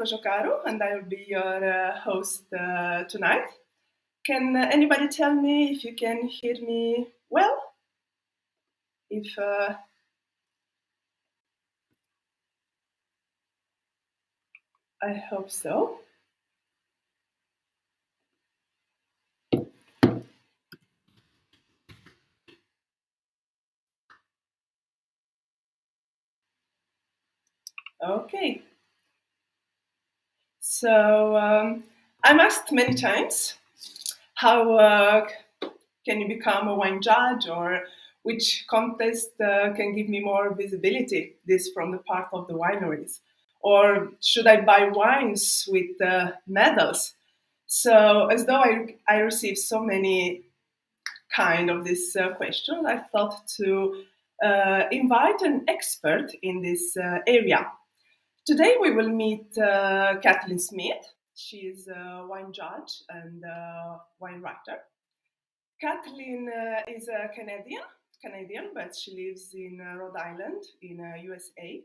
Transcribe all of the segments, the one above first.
Jokaru, and I will be your host tonight. Can anybody tell me if you can hear me well? If I hope so. Okay. So I'm asked many times how can you become a wine judge, or which contest can give me more visibility, this from the part of the wineries, or should I buy wines with medals? So as though I received so many kind of this question, I thought to invite an expert in this area. Today we will meet Kathleen Smith. She is a wine judge and wine writer. Kathleen is a Canadian, but she lives in Rhode Island in U.S.A.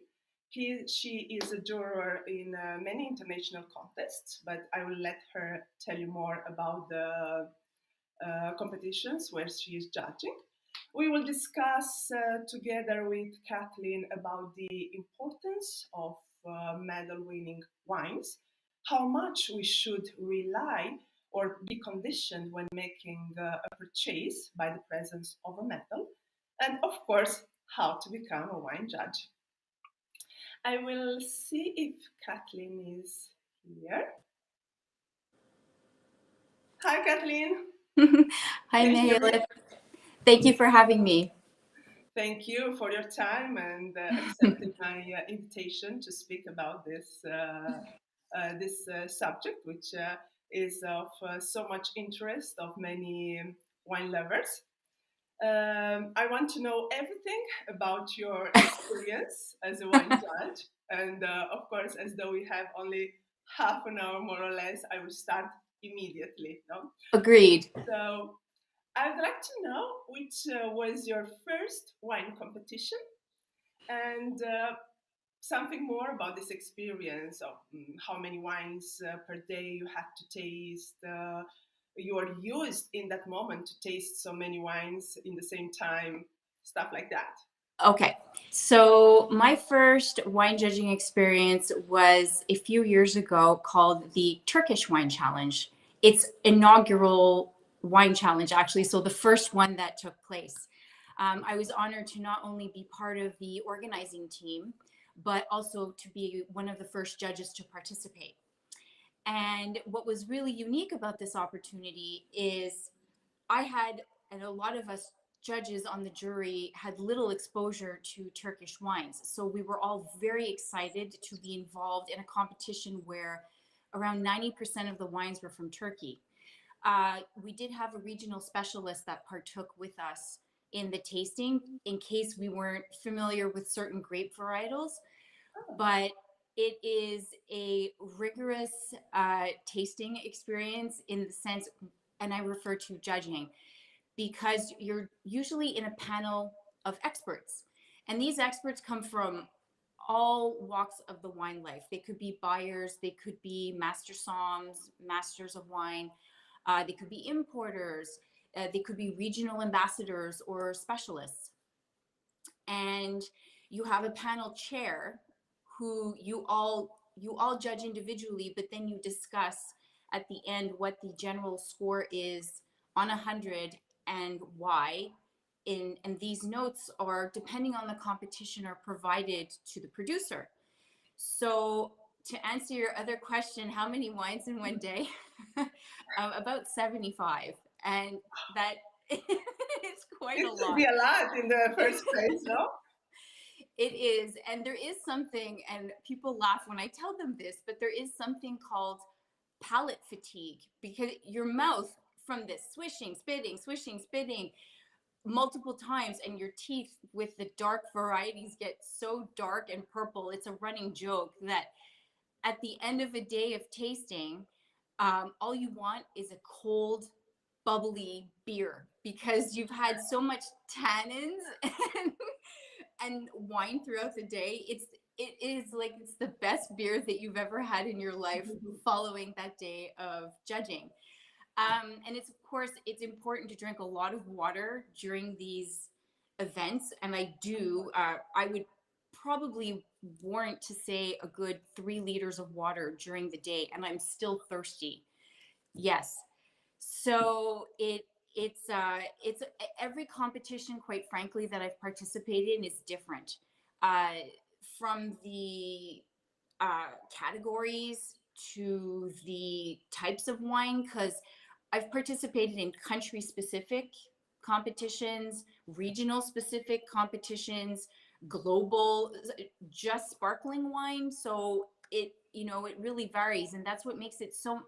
She is a juror in many international contests, but I will let her tell you more about the competitions where she is judging. We will discuss together with Kathleen about the importance of medal winning wines, how much we should rely or be conditioned when making a purchase by the presence of a medal, and of course, how to become a wine judge. I will see if Kathleen is here. Hi, Kathleen. Hi, Nahila. Thank you for having me. Thank you for your time and accepting my invitation to speak about this subject, which is of so much interest of many wine lovers. I want to know everything about your experience as a wine judge, and of course, as though we have only half an hour more or less, I will start immediately. No? Agreed. So I'd like to know which was your first wine competition, and something more about this experience of how many wines per day you had to taste. You are used in that moment to taste so many wines in the same time, stuff like that. Okay, so my first wine judging experience was a few years ago called the Turkish Wine Challenge. It's inaugural wine challenge, actually, so the first one that took place. I was honored to not only be part of the organizing team, but also to be one of the first judges to participate. And what was really unique about this opportunity is I had, and a lot of us judges on the jury had little exposure to Turkish wines. So we were all very excited to be involved in a competition where around 90% of the wines were from Turkey. We did have a regional specialist that partook with us in the tasting in case we weren't familiar with certain grape varietals. But it is a rigorous tasting experience in the sense, and I refer to judging, because you're usually in a panel of experts. And these experts come from all walks of the wine life. They could be buyers, they could be master somms, masters of wine, they could be importers, they could be regional ambassadors or specialists. And you have a panel chair who you all judge individually, but then you discuss at the end what the general score is on 100 and why. And these notes are, depending on the competition, are provided to the producer. So to answer your other question, how many wines in one day? About 75. And that is quite a lot. It should be a lot in the first place, no? It is. And there is something, and people laugh when I tell them this, but there is something called palate fatigue, because your mouth, from this swishing, spitting multiple times, and your teeth with the dark varieties get so dark and purple, it's a running joke that at the end of a day of tasting, all you want is a cold, bubbly beer, because you've had so much tannins and wine throughout the day. it is like it's the best beer that you've ever had in your life following that day of judging. And it's, of course, it's important to drink a lot of water during these events. And I would probably warrant to say a good 3 liters of water during the day. And I'm still thirsty. Yes. So it's every competition, quite frankly, that I've participated in is different. Uh, from the categories to the types of wine, because I've participated in country specific competitions, regional specific competitions, global, just sparkling wine. So it really varies. And that's what makes it so,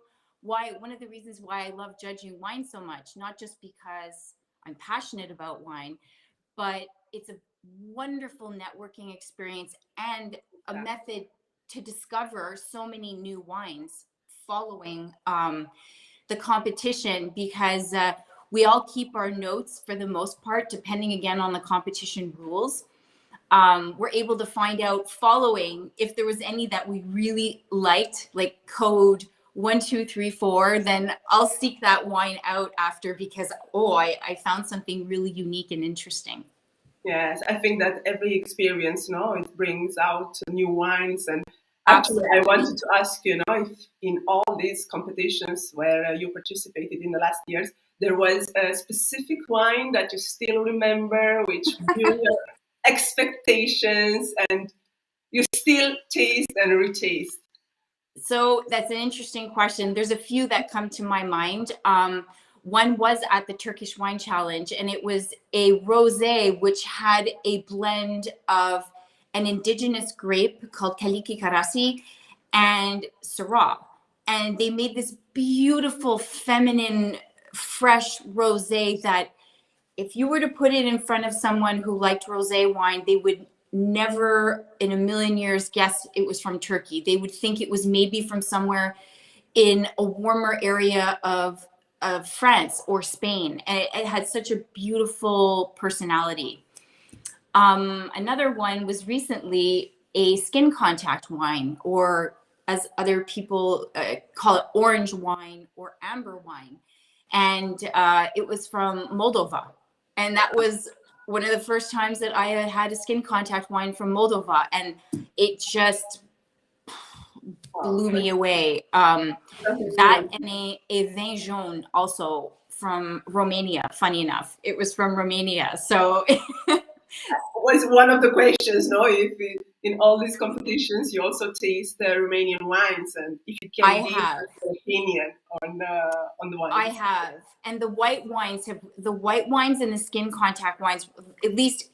one of the reasons why I love judging wine so much, not just because I'm passionate about wine, but it's a wonderful networking experience and a method to discover so many new wines following the competition, because we all keep our notes for the most part, depending again on the competition rules. We're able to find out following if there was any that we really liked, like code 1234, then I'll seek that wine out after because, I found something really unique and interesting. Yes, I think that every experience, it brings out new wines. And actually, Absolutely. I wanted to ask you, if in all these competitions where you participated in the last years, there was a specific wine that you still remember, which blew your expectations, and you still taste and retaste. So that's an interesting question. There's a few that come to my mind. One was at the Turkish Wine Challenge, and it was a rosé which had a blend of an indigenous grape called Kaliki Karasi and Syrah. And they made this beautiful, feminine, fresh rosé that if you were to put it in front of someone who liked rosé wine, they would never in a million years guess it was from Turkey. They would think it was maybe from somewhere in a warmer area of France or Spain. And it had such a beautiful personality. Another one was recently a skin contact wine, or as other people call it, orange wine or amber wine. And it was from Moldova. And that was one of the first times that I had a skin contact wine from Moldova. And it just blew me away. That and a vin jaune also from Romania, funny enough. It was from Romania. So was one of the questions, if in all these competitions you also taste Romanian wines, and if you can give an opinion on the wines. I have, and the white wines and the skin contact wines, at least.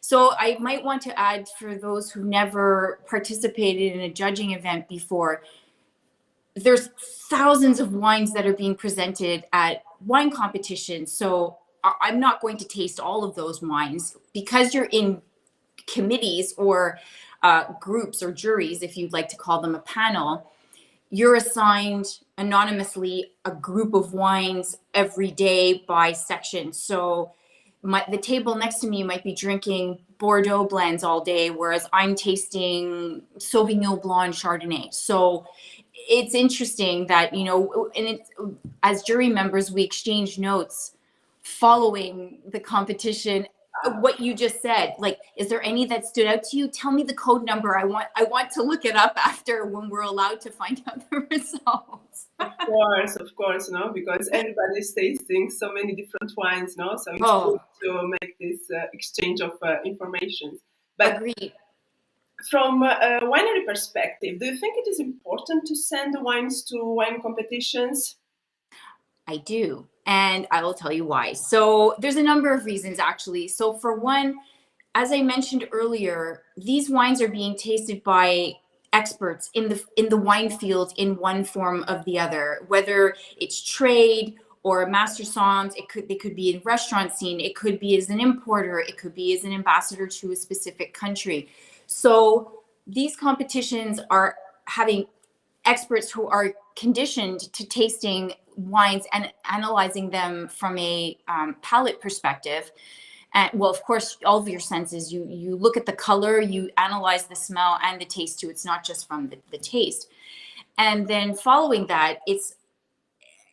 So I might want to add, for those who never participated in a judging event before, there's thousands of wines that are being presented at wine competitions. So I'm not going to taste all of those wines because you're in committees or groups or juries, if you'd like to call them a panel. You're assigned anonymously a group of wines every day by section. So the table next to me might be drinking Bordeaux blends all day, whereas I'm tasting Sauvignon Blanc Chardonnay. So it's interesting that, as jury members, we exchange notes following the competition. What you just said, like, is there any that stood out to you? Tell me the code number. I want to look it up after, when we're allowed to find out the results. Of course, because everybody's tasting so many different wines, so it's good to make this exchange of information. But agreed. From a winery perspective, do you think it is important to send the wines to wine competitions? I do, and I will tell you why. So there's a number of reasons, actually. So for one, as I mentioned earlier, these wines are being tasted by experts in the wine field in one form or the other, whether it's trade or master soms. They could be in restaurant scene. It could be as an importer. It could be as an ambassador to a specific country. So these competitions are having experts who are conditioned to tasting wines and analyzing them from a palate perspective. And well, of course, all of your senses, you look at the color, you analyze the smell and the taste too. It's not just from the taste. And then following that, it's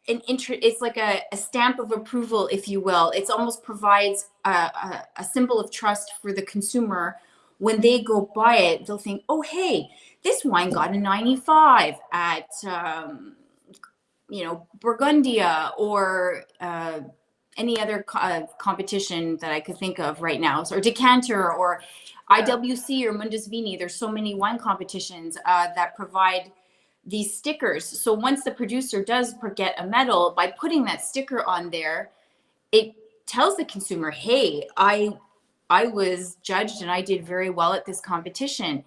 it's like a stamp of approval, if you will. It almost provides a symbol of trust for the consumer. When they go buy it, they'll think, oh, hey, this wine got a 95 at, Burgundia or any other competition that I could think of right now, or Decanter or IWC or Mundus Vini. There's so many wine competitions that provide these stickers. So once the producer does get a medal, by putting that sticker on there, it tells the consumer, hey, I was judged and I did very well at this competition.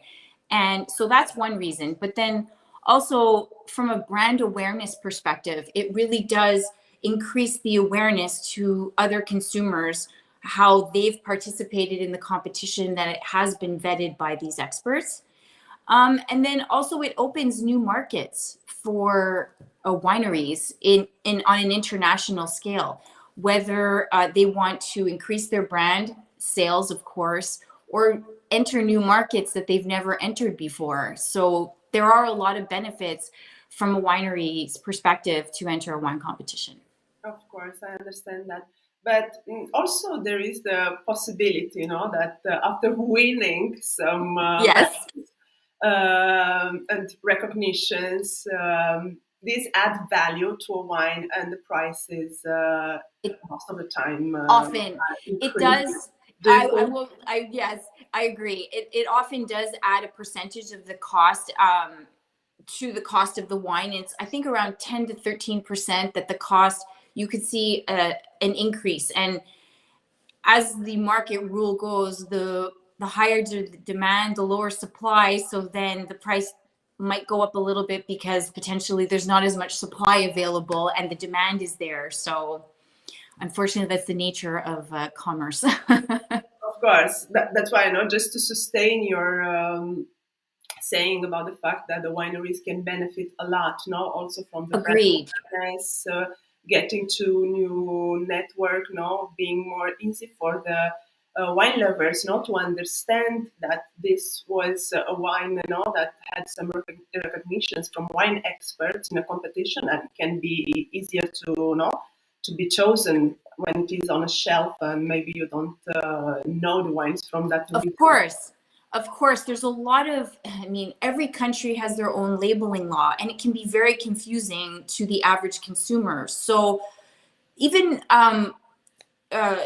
And so that's one reason. But then also from a brand awareness perspective, it really does increase the awareness to other consumers, how they've participated in the competition, that it has been vetted by these experts. And then also it opens new markets for wineries on an international scale, whether they want to increase their brand sales, of course, or enter new markets that they've never entered before. So there are a lot of benefits from a winery's perspective to enter a wine competition. Of course, I understand that. But also there is the possibility, that after winning some Yes. And recognitions, these add value to a wine, and the prices most of the time often it does. Yes, I agree. It often does add a percentage of the cost to the cost of the wine. It's, I think, around 10 to 13% that the cost, you could see an increase. And as the market rule goes, the higher the demand, the lower supply. So then the price might go up a little bit because potentially there's not as much supply available and the demand is there. So unfortunately, that's the nature of commerce. Of course, that's why, just to sustain your saying about the fact that the wineries can benefit a lot, also from the Agreed. brandness, getting to new network, being more easy for the wine lovers, to understand that this was a wine, that had some recognitions from wine experts in a competition, and can be easier to be chosen when it is on a shelf and maybe you don't know the wines from that. Of course, there's a lot of, every country has their own labeling law, and it can be very confusing to the average consumer. So even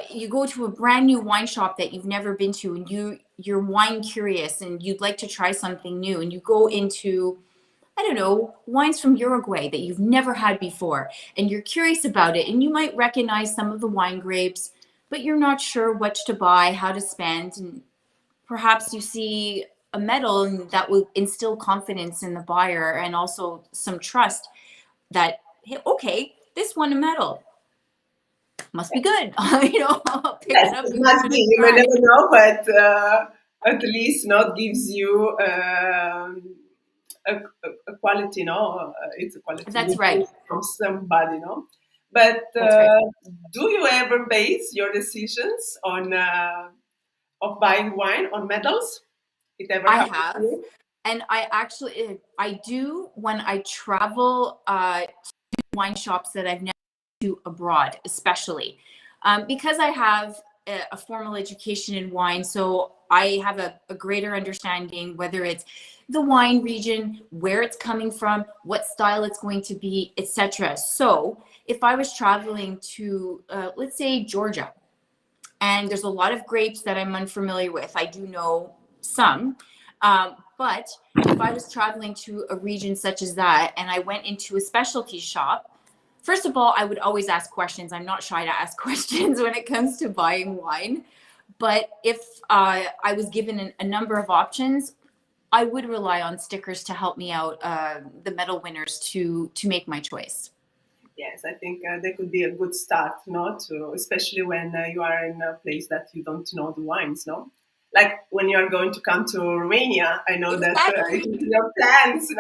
you go to a brand new wine shop that you've never been to, and you're wine curious and you'd like to try something new, and you go into, I don't know, wines from Uruguay that you've never had before, and you're curious about it, and you might recognize some of the wine grapes, but you're not sure what to buy, how to spend, and perhaps you see a medal and that will instill confidence in the buyer and also some trust that, hey, okay, this won a medal. Must be good. I'll pick it up. It must be. You may never know, but at least gives you a quality, it's a quality. That's right. From somebody, But right. Do you ever base your decisions on of buying wine on medals? It ever I happened have, to you? and I do when I travel to wine shops that I've never been to abroad, especially because I have a formal education in wine, so I have a greater understanding whether it's the wine region, where it's coming from, what style it's going to be, etc. So if I was traveling to, let's say, Georgia, and there's a lot of grapes that I'm unfamiliar with, I do know some, but if I was traveling to a region such as that and I went into a specialty shop, first of all, I would always ask questions. I'm not shy to ask questions when it comes to buying wine. But if I was given a number of options, I would rely on stickers to help me out, the medal winners, to make my choice. Yes, I think that could be a good start, especially when you are in a place that you don't know the wines, Like when you are going to come to Romania, I know Exactly. that your plans, to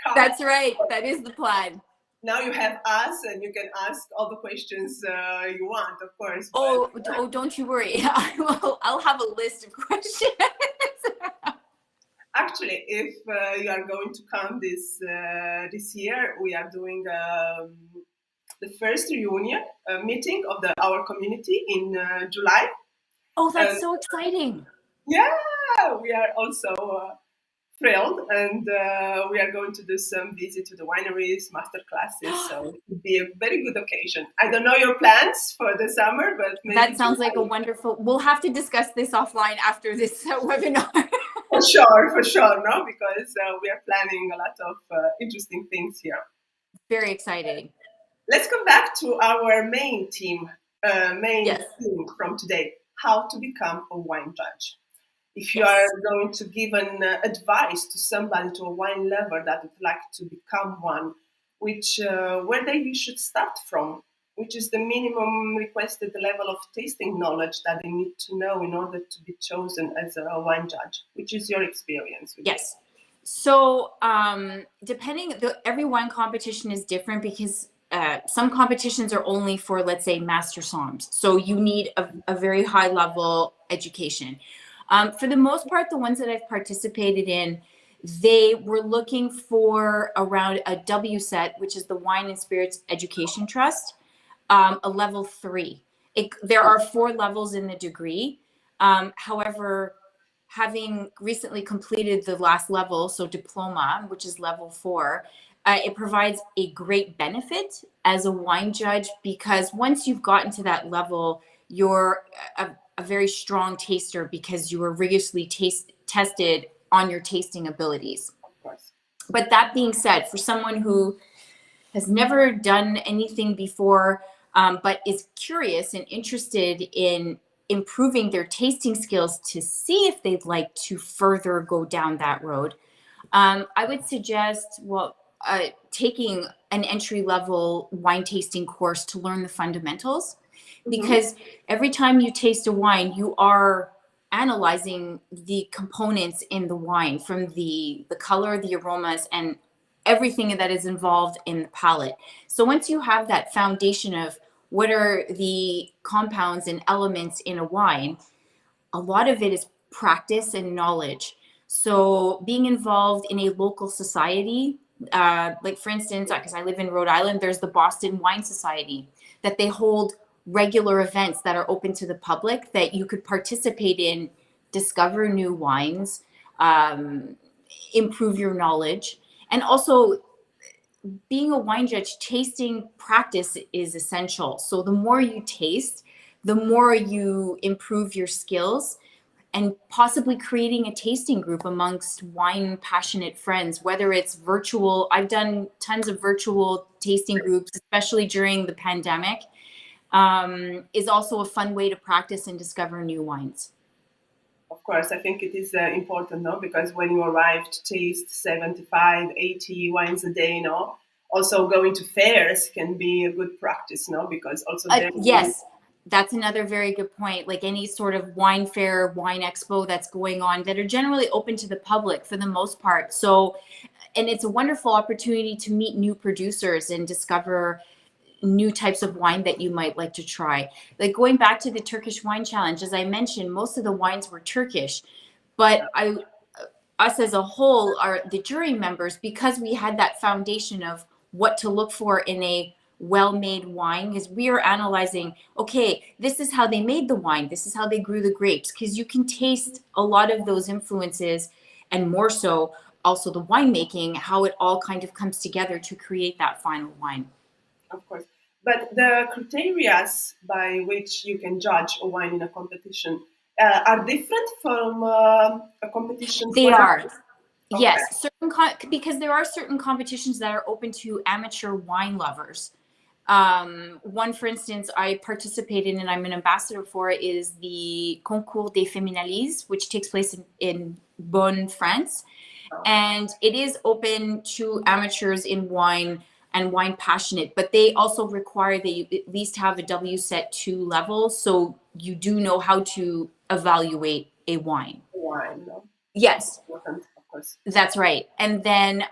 come. That's right. That is the plan. now you have us, and you can ask all the questions you want, of course. Oh, don't you worry. I'll have a list of questions. Actually, if you are going to come this year, we are doing the first reunion meeting of our community in July. Oh, that's so exciting. Yeah, we are also thrilled, and we are going to do some visit to the wineries, master classes, so it would be a very good occasion. I don't know your plans for the summer, but maybe that sounds like a wonderful, we'll have to discuss this offline after this webinar. For sure, no, because we are planning a lot of interesting things here. Very exciting. Let's come back to our main theme from today: how to become a wine judge. If you are going to give an advice to somebody, to a wine lover that would like to become one, where you should start from, which is the minimum requested level of tasting knowledge that they need to know in order to be chosen as a wine judge, which is your experience with Yes. So every wine competition is different because some competitions are only for, let's say, master somms. So you need a very high level education. For the most part, the ones that I've participated in, they were looking for around a WSET, which is the Wine and Spirits Education Trust, a level 3. There are 4 levels in the degree. However, having recently completed the last level, so diploma, which is level 4, it provides a great benefit as a wine judge, because once you've gotten to that level, you're a very strong taster because you were rigorously tested on your tasting abilities. Of course. But that being said, for someone who has never done anything before, but is curious and interested in improving their tasting skills to see if they'd like to further go down that road, I would suggest, taking an entry-level wine tasting course to learn the fundamentals. Because every time you taste a wine, you are analyzing the components in the wine, from the color, the aromas, and everything that is involved in the palate. So once you have that foundation of what are the compounds and elements in a wine, a lot of it is practice and knowledge. So being involved in a local society, like for instance, because I live in Rhode Island, there's the Boston Wine Society, that they hold regular events that are open to the public that you could participate in, discover new wines, improve your knowledge. And also, being a wine judge, tasting practice is essential. So the more you taste, the more you improve your skills, and possibly creating a tasting group amongst wine passionate friends, whether it's virtual. I've done tons of virtual tasting groups, especially during the pandemic. Is also a fun way to practice and discover new wines. Of course, I think it is important, no? Because when you arrive to taste 75, 80 wines a day, no? Also going to fairs can be a good practice, no? Because also yes, that's another very good point. Like any sort of wine fair, wine expo that's going on, that are generally open to the public for the most part. So, and it's a wonderful opportunity to meet new producers and discover new types of wine that you might like to try. Like going back to the Turkish Wine Challenge, as I mentioned, most of the wines were Turkish, but us as a whole, are the jury members, because we had that foundation of what to look for in a well-made wine, because we are analyzing, okay, this is how they made the wine, this is how they grew the grapes, because you can taste a lot of those influences, and more so also the winemaking, how it all kind of comes together to create that final wine. Of course. But the criteria by which you can judge a wine in a competition are different from a competition? They are. Okay. Yes, because there are certain competitions that are open to amateur wine lovers. One, for instance, I participated in and I'm an ambassador for, is the Concours des Féminalise, which takes place in Bonn, France. And it is open to amateurs in wine and wine passionate, but they also require that you at least have a WSET 2 level, so you do know how to evaluate a wine. Wine, no? Yes. course. That's right. And then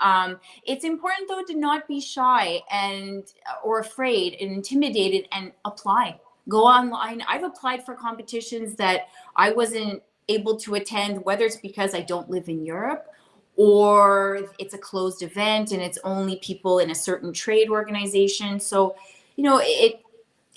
it's important though to not be shy and or afraid and intimidated, and apply. Go online. I've applied for competitions that I wasn't able to attend, whether it's because I don't live in Europe or it's a closed event and it's only people in a certain trade organization. So,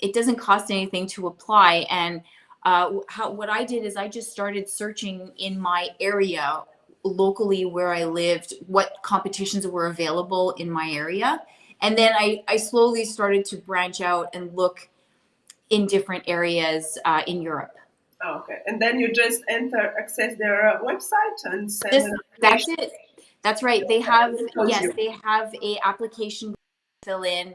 it doesn't cost anything to apply. And what I did is I just started searching in my area locally where I lived, what competitions were available in my area. And then I slowly started to branch out and look in different areas in Europe. Oh, okay. And then you just access their website and send an That's application. it. That's right. They have, Tells yes, you. they have a application to fill in.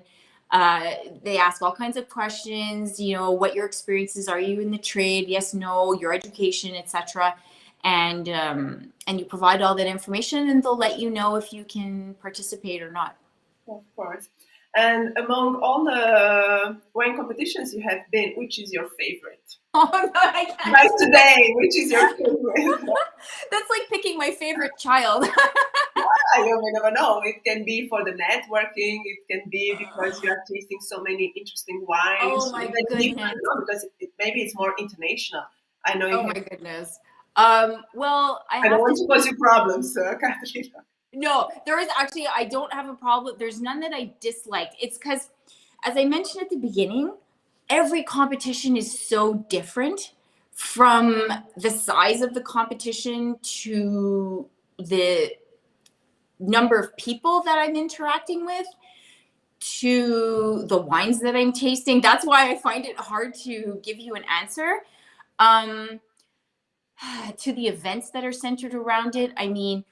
They ask all kinds of questions, what your experiences are, you in the trade, yes, no, your education, etc. And you provide all that information, and they'll let you know if you can participate or not. Of course. And among all the wine competitions you have been, which is your favorite? Oh no, I can't. Like today, which is your favorite? That's like picking my favorite child. You never know. It can be for the networking. It can be because you are tasting so many interesting wines. Oh my goodness. Because maybe it's more international. I know. Oh my goodness. Well, I don't want to cause you problems, Kathleen. No, there is actually, I don't have a problem. There's none that I dislike. It's because, as I mentioned at the beginning, every competition is so different, from the size of the competition to the number of people that I'm interacting with to the wines that I'm tasting. That's why I find it hard to give you an answer. To the events that are centered around it, I mean,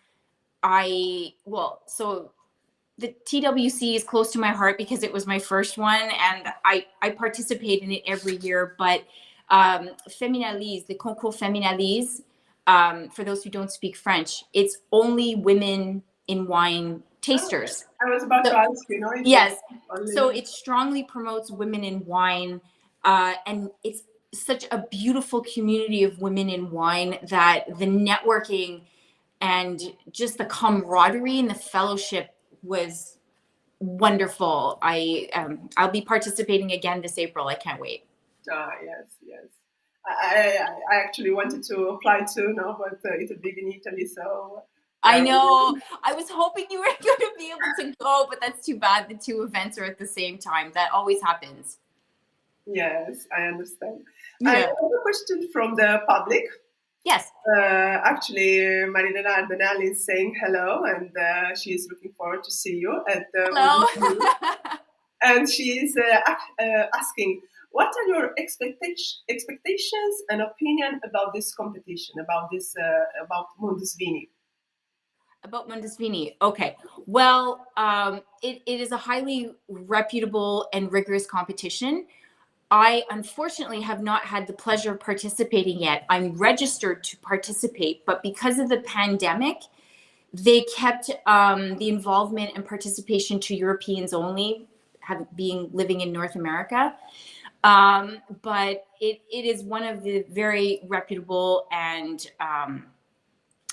so the TWC is close to my heart because it was my first one, and I participate in it every year. But Féminalise, the Concours Féminalise, for those who don't speak French, it's only women in wine tasters. I was about to ask you. Yes. So it strongly promotes women in wine, and it's such a beautiful community of women in wine that the networking and just the camaraderie and the fellowship was wonderful. I'll be participating again this April. I can't wait. Yes. I actually wanted to apply too, but it's big in Italy, so. I know. I was hoping you were going to be able to go, but that's too bad. The two events are at the same time. That always happens. Yes, I understand. Yeah. I have a question from the public. Yes. Actually, Marinella Ardenali is saying hello, and she is looking forward to see you at the. Hello. And she is asking, what are your expectations and opinion about this competition, about Mundus Vini? About Mundesvini. Okay. Well, it is a highly reputable and rigorous competition. I unfortunately have not had the pleasure of participating yet. I'm registered to participate, but because of the pandemic, they kept the involvement and participation to Europeans only, living in North America. But it is one of the very reputable and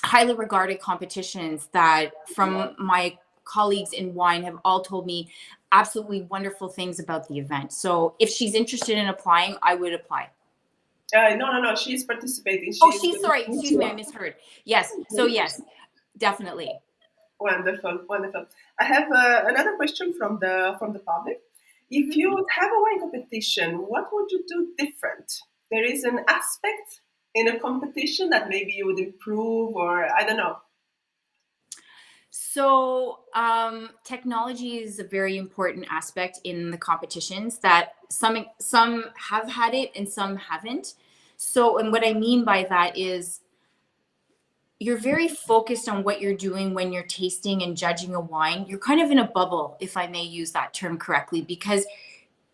highly regarded competitions that, from my colleagues in wine, have all told me absolutely wonderful things about the event. So if she's interested in applying, I would apply. No. She's participating. Sorry. Excuse me, I misheard. Yes. So yes, definitely. Wonderful. I have another question from the public. If you would have a wine competition, what would you do different? There is an aspect in a competition that maybe you would improve, or I don't know. So technology is a very important aspect in the competitions, that some have had it and some haven't. So, and what I mean by that is you're very focused on what you're doing when you're tasting and judging a wine. You're kind of in a bubble, if I may use that term correctly, because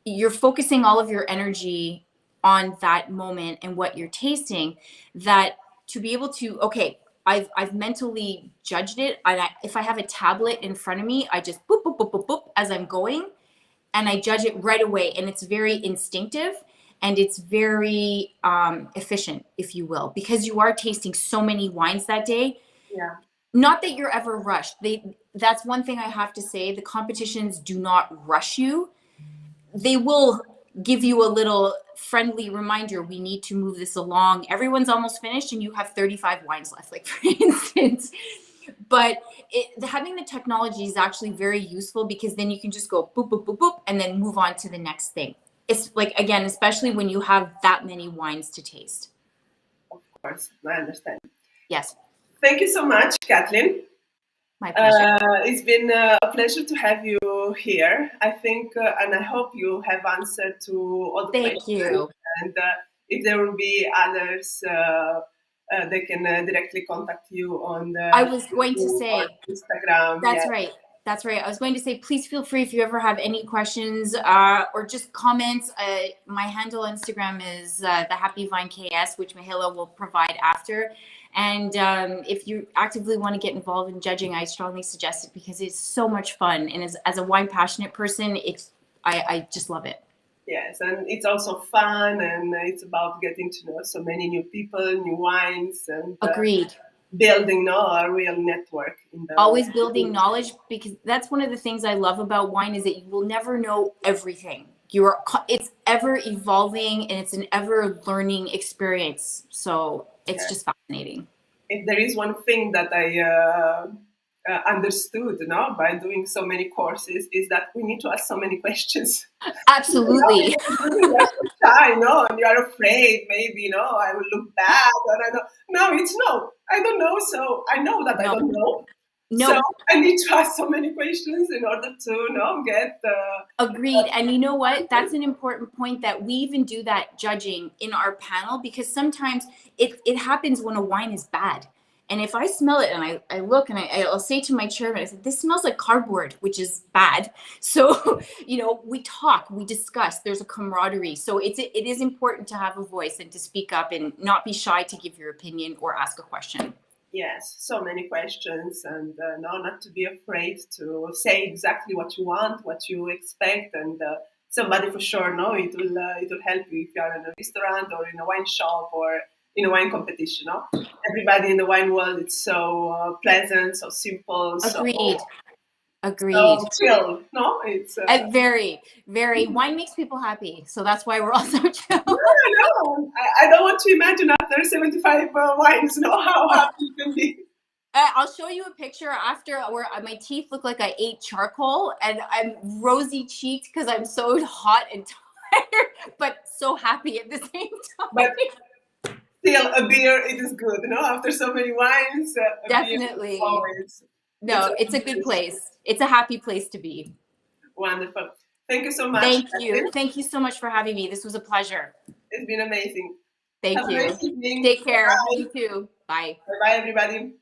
you're focusing all of your energy on that moment and what you're tasting, that to be able to, okay, I've mentally judged it. If I have a tablet in front of me, I just boop, boop, boop, boop, boop as I'm going, and I judge it right away. And it's very instinctive and it's very efficient, if you will, because you are tasting so many wines that day. Yeah. Not that you're ever rushed. That's one thing I have to say. The competitions do not rush you. They will give you a little friendly reminder. We need to move this along. Everyone's almost finished and you have 35 wines left, like for instance. But having the technology is actually very useful because then you can just go boop, boop, boop, boop, and then move on to the next thing. It's like, again, especially when you have that many wines to taste. Of course, I understand. Yes. Thank you so much, Kathleen. My pleasure. It's been a pleasure to have you here. I think, and I hope you have answered to all the questions. Thank you. And if there will be others, they can directly contact you on the I was going to say Instagram. That's right. That's right. I was going to say, please feel free if you ever have any questions or just comments. My handle on Instagram is the Happy Vine KS, which Mihaela will provide after. And if you actively want to get involved in judging, I strongly suggest it because it's so much fun. And as a wine passionate person, I just love it. Yes, and it's also fun, and it's about getting to know so many new people, new wines, and agreed. Building a real network. Always building knowledge, because that's one of the things I love about wine is that you will never know everything. It's ever evolving and it's an ever learning experience. So it's just fascinating. If there is one thing that I understood by doing so many courses is that we need to ask so many questions. Absolutely. You're so shy, and you're afraid maybe, I will look bad, or I don't. No, it's no. I don't know, so I know that I don't know. No. So I need to ask so many questions in order to get. Agreed. And you know what? That's an important point that we even do that judging in our panel, because sometimes it happens when a wine is bad. And if I smell it and I look and I'll say to my chairman, I said, this smells like cardboard, which is bad. So, we talk, we discuss, there's a camaraderie. So it is important to have a voice and to speak up and not be shy to give your opinion or ask a question. Yes, so many questions, and not to be afraid to say exactly what you want, what you expect, and somebody for sure, it will help you if you are in a restaurant or in a wine shop or in a wine competition. Everybody in the wine world, it's so pleasant, so simple. Agreed. Agreed. So chill. No, it's very, very. Wine makes people happy, so that's why we're all so chill. I don't want to imagine after 75 wines, how happy you can be. I'll show you a picture after where my teeth look like I ate charcoal and I'm rosy cheeked because I'm so hot and tired, but so happy at the same time. But still, a beer, it is good, after so many wines. Definitely. It's a good place. It's a happy place to be. Wonderful. Thank you so much. Thank you. Thank you so much for having me. This was a pleasure. It's been amazing. Thank you. Have a nice evening. Take care. Bye. You too. Bye. Bye-bye, everybody.